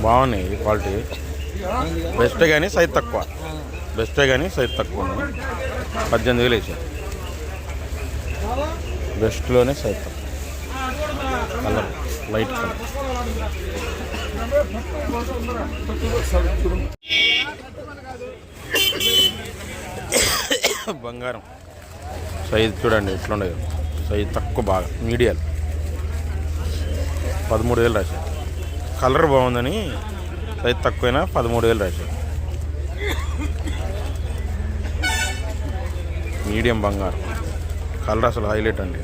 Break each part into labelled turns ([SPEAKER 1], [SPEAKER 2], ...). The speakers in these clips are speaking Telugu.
[SPEAKER 1] బాగున్నాయి క్వాలిటీ. బెస్టే కానీ సైజ్ తక్కువ. బెస్టే కానీ సైజ్ తక్కువ. 18,000 వేసారు. బెస్ట్లోనే సైజ్ తక్కువ. Colour light colour. బంగారం సైజ్ చూడండి ఎట్లుండే. సైజ్ తక్కువ బాగా మీడియాలు. 13,000 రాశారు. కలర్ బాగుందని సైజ్ తక్కువైనా 13,000 రాశారు. మీడియం బంగారం. కలర్ అసలు హైలైట్ అండి.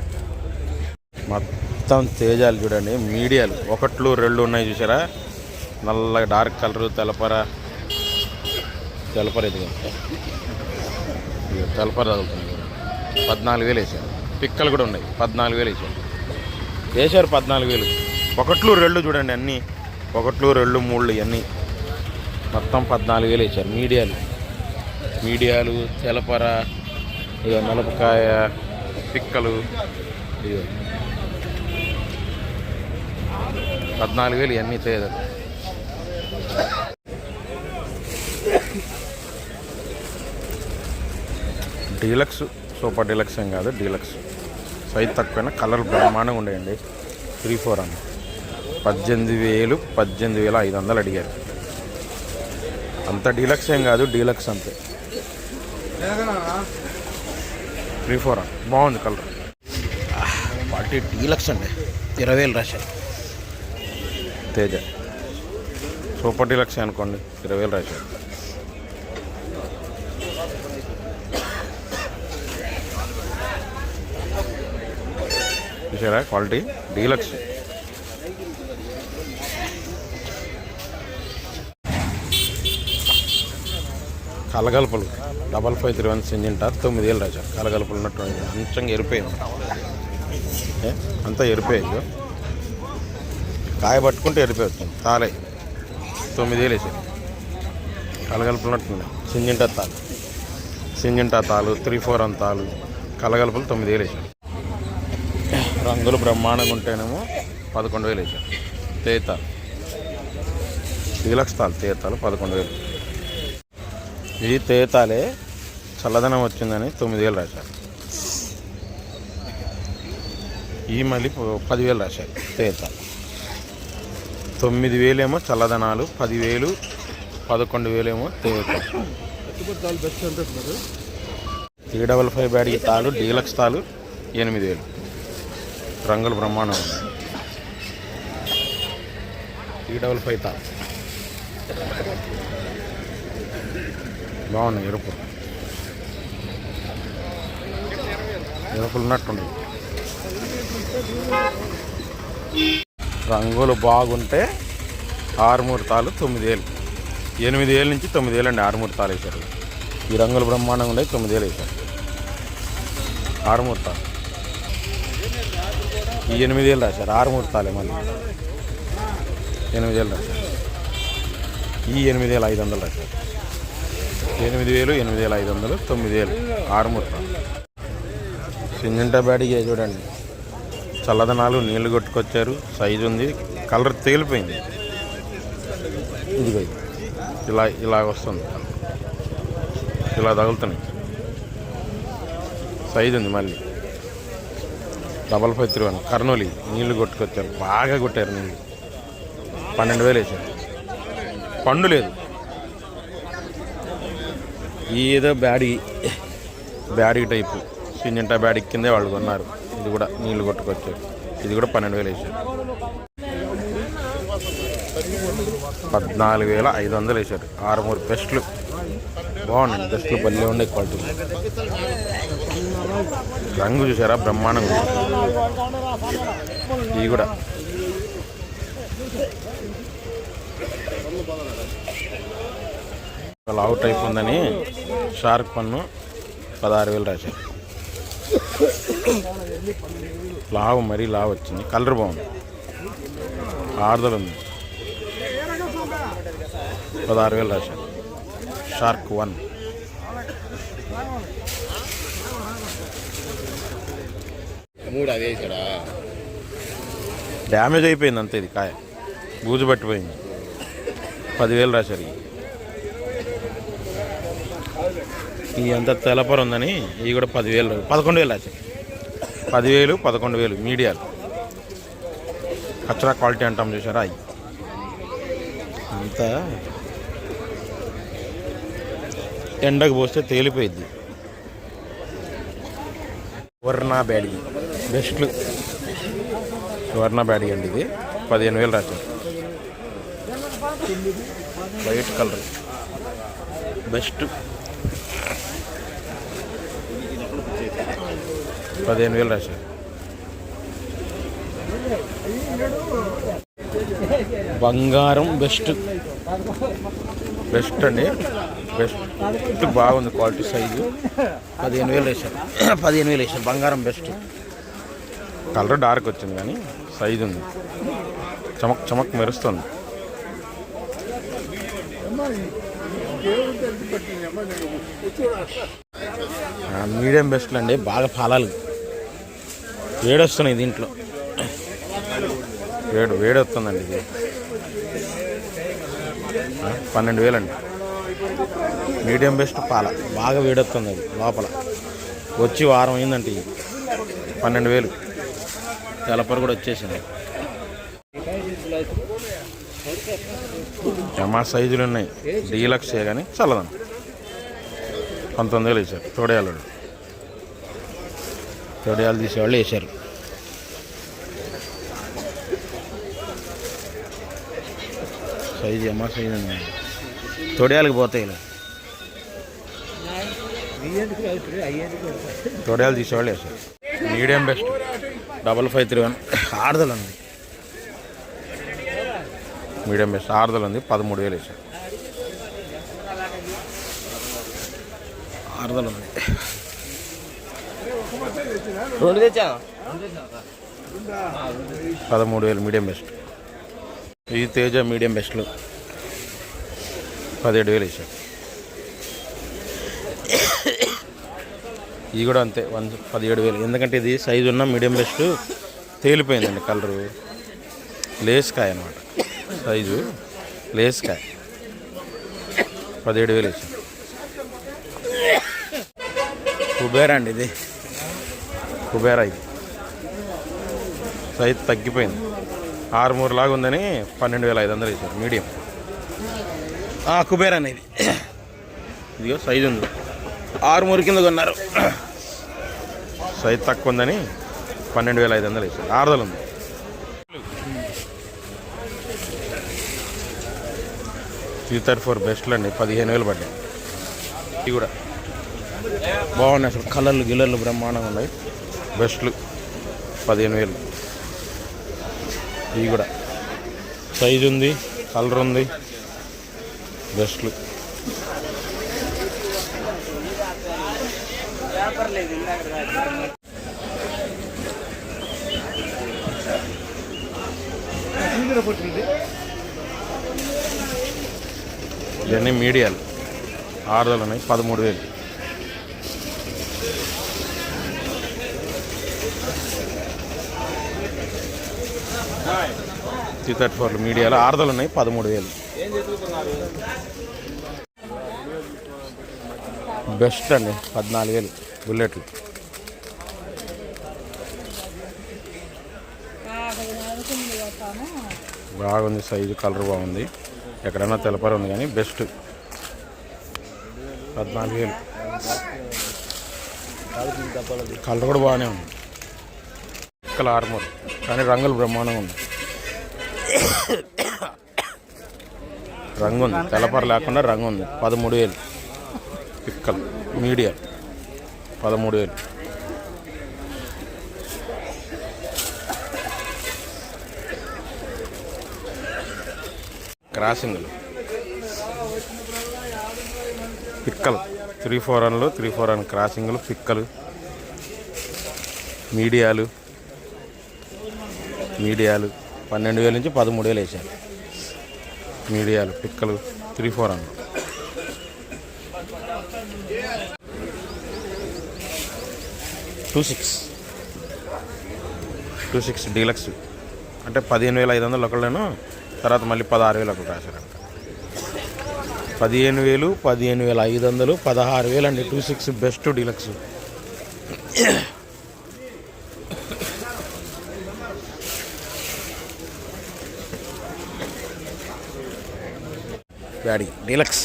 [SPEAKER 1] మొత్తం తేజాలు చూడండి. మీడియాలు 1, 2 ఉన్నాయి చూసారా. నల్లగా డార్క్ కలరు. తెలపర ఇది తెలపర తగులుతుంది. 14,000 వేసారు. పిక్కలు కూడా ఉన్నాయి. 14,000 వేసారు. 14,000. 1, 2 చూడండి అన్నీ. 1, 2, 3 ఇవన్నీ మొత్తం 14,000 వేసారు. మీడియాలు తెలపర, ఇక నలపకాయ, పిక్కలు, ఇక 14,000 ఇవన్నీ తేజాలు. డీలక్స్, సూపర్ డీలక్స్ ఏం కాదు, డీలక్స్. సైజ్ తక్కువైనా కలర్ బ్రహ్మాండంగా ఉండేయండి. 3-4 అన్న. 18,000, 18,500 అడిగారు. అంత డీలక్స్ ఏం కాదు, డీలక్స్ అంతే. 3-4 అన్న. బాగుంది కలర్. క్వాలిటీ డీలక్స్ అండి. 20,000 రాశారు. తేజ సూపర్ డీలక్స్ అనుకోండి. 20,000 రాశారు. చూసారా క్వాలిటీ డీలక్స్. కలగలుపులు 5531 సింజింటా 9,000 రాశారు. కలగలుపులు ఉన్నటువంటి అంచంగా ఎరిపోయింది. అంతా ఎరిపోయేది. కాయ పట్టుకుంటే ఎరిపోతుంది. తాలే 9,000 వేసారు. కలగలుపులు ఉన్నట్టున్నాయి. సింజింటా తాలు 3-4 అంతాలు. కలగలుపులు 9,000 వేసారు. రంగులు బ్రహ్మాండంగా ఉంటేనేమో 11,000 వేసారు. తేతాలు డీలక్స్ తాలు. తేతాలు 11,000. ఇది తేతాలే. చల్లదనం వచ్చిందని 9,000 రాశారు. ఈ మళ్ళీ 10,000 రాశారు. తేతాలు 9,000 ఏమో చల్లదనాలు, 10,000, 11,000 ఏమో తేతాలు. 355 బ్యాడ్కి తాలు, డీలక్స్ తాలు 8,000. రంగులు బ్రహ్మాండం ఉన్నాయి. 355 తాలు బాగున్నాయి. ఎరుపులు ఉన్నట్టుండి. రంగులు బాగుంటే 6-3 తాలు 9,000. 8,000 నుంచి 9,000 అండి. 6-3 తాలు వేశారు. ఈ రంగులు బ్రహ్మాండంగా ఉండే 9,000 వేశారు. 6-3 తాలు. ఈ 8,000 రాశారు. 6-3 తాలే మళ్ళీ 8,000 రాశారు. ఈ 8,500 రాశారు. 8,000, 8,500, 9,000. 6-3 తాలు. సింజింటా బ్యాడీకి చూడండి. చల్లదనాలు, నీళ్లు కొట్టుకొచ్చారు. సైజు ఉంది. కలర్ తేలిపోయింది. ఇదిగో ఇలా వస్తుంది. ఇలా తగులుతున్నాయి. సైజు ఉంది. మళ్ళీ 5531 కర్నూలు. నీళ్లు కొట్టుకొచ్చారు. బాగా కొట్టారు నీళ్ళు. 12,000 వేసారు. పండు లేదు. ఏదో బ్యాడీ టైపు సింజింటా బ్యాడీ కిందే వాళ్ళు కొన్నారు. ఇది కూడా నీళ్లు కొట్టుకొచ్చారు. ఇది కూడా 12,000 వేసారు. 14,500 వేసారు. 6-3 బెస్ట్లు బాగున్నాయి. బెస్ట్లు పల్లె ఉండే క్వాలిటీ. రంగు చూసారా బ్రహ్మాండంగా. ఇది కూడా లావు టైప్ ఉందని షార్క్ పన్ను 16,000 రాశారు. లావు మరీ లావు వచ్చింది. కలర్ బాగుంది. ఆర్దలు ఉంది. 16,000 రాశారు. షార్క్ 1. డ్యామేజ్ అయిపోయింది అంతే, ఇది కాయ బూజు పట్టిపోయింది. 10,000 రాశారు. ఈ అంత తెలపర ఉందని ఇవి కూడా 10,000, 11,000 రాశారు. 10,000, 11,000 మీడియాలు. కచ్చరా క్వాలిటీ అంటాం చూసారా, అవి అంతా ఎండకు పోస్తే తేలిపోయిద్ది. సువర్ణ బ్యాడీ బెస్ట్లు, సువర్ణ బ్యాడీ అండి. ఇది 15,000 రాశారు. వైట్ కలర్ బెస్ట్ 15,000 రాశారు. బంగారం బెస్ట్ బెస్ట్ అండి, బెస్ట్ బాగుంది క్వాలిటీ, సైజు 15,000 వేసారు. 15,000 వేసారు. బంగారం బెస్ట్. కలర్ డార్క్ వచ్చింది కానీ సైజు ఉంది, చమక్ చమక్ మెరుస్తుంది. మీడియం బెస్ట్లు అండి, బాగా ఫలాలు వేడొస్తున్నాయి దీంట్లో, వేడి వస్తుందండి. ఇది 12,000 అండి. మీడియం బెస్ట్ పాల బాగా వేడొస్తుంది, అది లోపల వచ్చి వారం అయిందంటే ఇది 12,000. తెలపరు కూడా వచ్చేసింది. మా సైజులు ఉన్నాయి, డీలక్సే కానీ చల్లదం 19,000 వేసారు. తోడయాలు తీసేవాళ్ళు వేసారు. సైజు అమ్మ సైజు ఉంది, తోడయాలకు పోతాయి. ఇలా తోడయాలు తీసేవాళ్ళు వేసారు. మీడియం బెస్ట్ 5531 ఆరుదలు ఉంది. మీడియం బెస్ట్ ఆరుదలు ఉంది, 13,000 వేసారు. ఆరుదలు ఉంది. 13,000 మీడియం బెస్ట్. ఈ తేజ మీడియం బెస్ట్లు 17,000 వేసారు. ఇది కూడా అంతే 17,000. ఎందుకంటే ఇది సైజు ఉన్న మీడియం బెస్ట్ తేలిపోయిందండి కలరు. లేస్కాయ అనమాట, సైజు లేస్కాయ 17,000 వేసారు. కుబేరా అండి, ఇది కుబేరా. ఇది సైజు తగ్గిపోయింది, 6 లాగా ఉందని 12,500 వేసారు. మీడియం కుబేరా అనేది. ఇదిగో సైజు ఉంది, 6 కింద కొన్నారు. సైజు తక్కువ ఉందని 12,500 వేసారు. ఆరుదలు ఉంది. 334 బెస్ట్లు అండి, 15,000 పడ్డాయి. ఇవి కూడా బాగున్నాయి, అసలు కలర్లు గిల్లర్లు బ్రహ్మాండంగా ఉన్నాయి. బెస్ట్లు 15,000. ఇవి కూడా సైజు ఉంది, కలర్ ఉంది. బెస్ట్లు ఇవన్నీ మీడియాలు. ఆరుదలు ఉన్నాయి, 13,000. T34 మీడియాలో ఆరుదలు ఉన్నాయి, 13,000. బెస్ట్ అండి 14,000 బుల్లెట్లు. బాగుంది సైజు, కలర్ బాగుంది. ఎక్కడైనా తెలపరు ఉంది కానీ బెస్ట్ 14,000. కలర్ కూడా బాగానే ఉంది. పిక్కల ఆర్మూర్ కానీ రంగులు బ్రహ్మాండంగా ఉంది. రంగు ఉంది, తెలపర లేకుండా రంగు ఉంది. 13,000 పిక్కలు మీడియా 13,000. క్రాసింగ్లు పిక్కలు 341లు 341 క్రాసింగ్లు పిక్కలు మీడియాలు 12,000 నుంచి 13,000 వేసారు. మీడియాలు పిక్కలు 341. టూ సిక్స్ డీలక్స్ అంటే 15,500 ఒకళ్ళను, తర్వాత మళ్ళీ 16,000 ఒకళ్ళు రాశారంట. 15,000, 15,500, 16,000 అండి. 26 బెస్ట్ డీలక్స్. బ్యాడీ డీలక్స్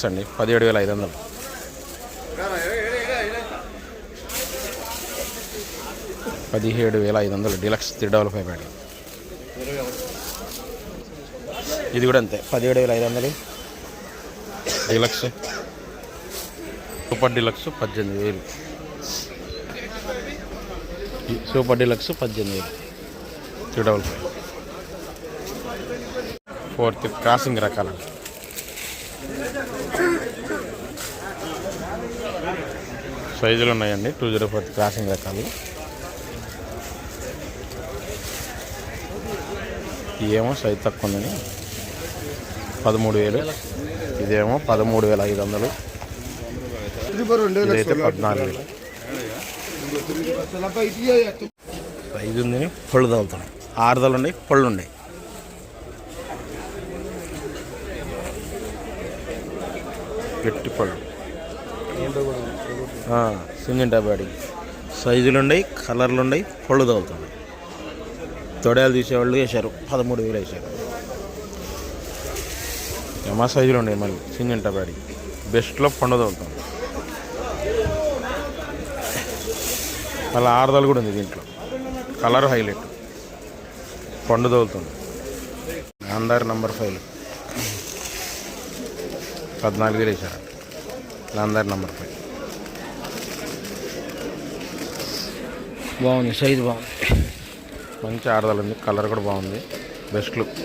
[SPEAKER 1] అండి. 17,500. 17,500 డీలక్స్ 355 బ్యాడీ. ఇది కూడా అంతే 17,500 deluxe. Super deluxe 18,000. Super deluxe 18,000 355. 4th crossing రకాల సైజులు ఉన్నాయండి. 204 క్రాసింగ్ రకాలు. ఇదేమో సైజు తక్కువ ఉందని 13,000. ఇదేమో 13,500. ఇదైతే 14,000. సైజు ఉందని పళ్ళు తగులుతున్నాయి. 6 ఉన్నాయి, పళ్ళు ఉన్నాయి. గట్టి పళ్ళు సింజంటా బ్యాడీ. సైజులు ఉన్నాయి, కలర్లు ఉన్నాయి, పళ్ళు తగులుతున్నాయి. తొడయాలు తీసేవాళ్ళు వేశారు 13,000 వేశారు. ఏమా సైజులు ఉన్నాయి. మళ్ళీ సింజంటా బ్యాడీ బెస్ట్లో పండు తగులుతుంది. మళ్ళీ 6 కూడా ఉంది దీంట్లో. కలర్ హైలైట్, పండు తగులుతుంది. అందరు నంబర్ 5 14,000 వేశారు. అందరు నంబర్ 5 బాగుంది. సైజు బాగుంది. మంచి ఆడదలు ఉంది. కలర్ కూడా బాగుంది. Best look.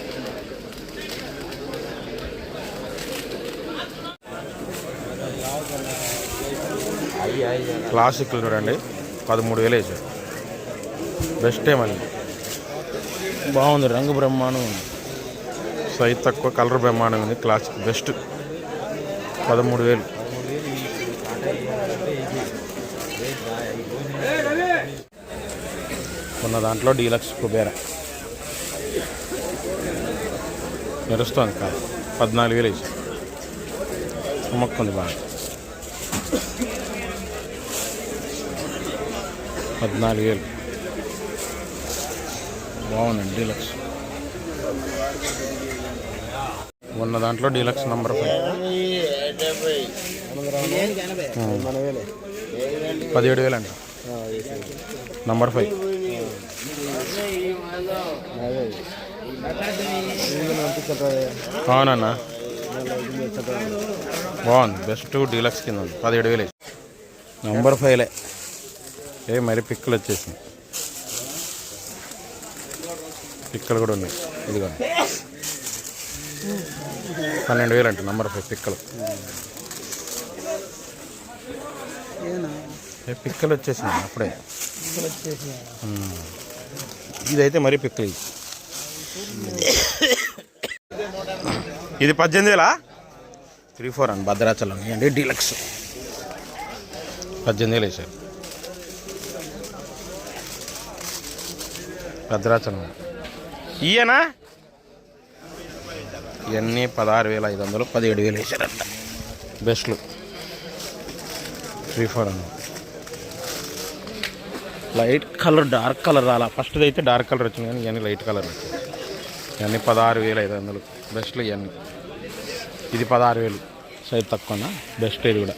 [SPEAKER 1] క్లాసిక్లు చూడండి 13,000 వేసారు. బెస్టే మళ్ళీ బాగుంది. రంగు బ్రహ్మాండం ఉంది. సైజ్ తక్కువ, కలర్ బ్రహ్మాండం ఉంది. Classic best 13,000. ఉన్న దాంట్లో డీలక్స్ కుబేరా మెరుస్తుంది. కాదు 14,000 వేసి మొక్కుంది బాగా. 14,000 బాగుందండి డీలక్స్. ఉన్న దాంట్లో డీలక్స్ నంబర్ 5 17,000 అంట. నంబర్ 5 అవునన్నా బాగుంది. బెస్ట్ డీలక్స్ కింద ఉంది. 17,000 నంబర్ 5లే. మరి పిక్కలు వచ్చేసింది. పిక్కలు కూడా ఉన్నాయి. ఇదిగో 12,000 అంట నంబర్ 5 పిక్కలు. పిక్కలు వచ్చేసింది అప్పుడే. ఇదైతే మరీ పిక్కలు. ఇది 18,000 3-4 అని భద్రాచలం అండి. డీలక్స్ 18,000 వేసారు. భద్రాచలం ఈయనా. ఇవన్నీ 16,500 17,000 వేసారంట. బెస్ట్లు 3-4 అన్న. లైట్ కలర్ డార్క్ కలర్ రాలా. ఫస్ట్ అయితే డార్క్ కలర్ వచ్చింది కానీ ఇవన్నీ లైట్ కలర్ వచ్చింది. ఇవన్నీ 16,500 బెస్ట్లు. ఇవన్నీ ఇది 16,000 సైజ్ తక్కువ. బెస్ట్ ఇది కూడా.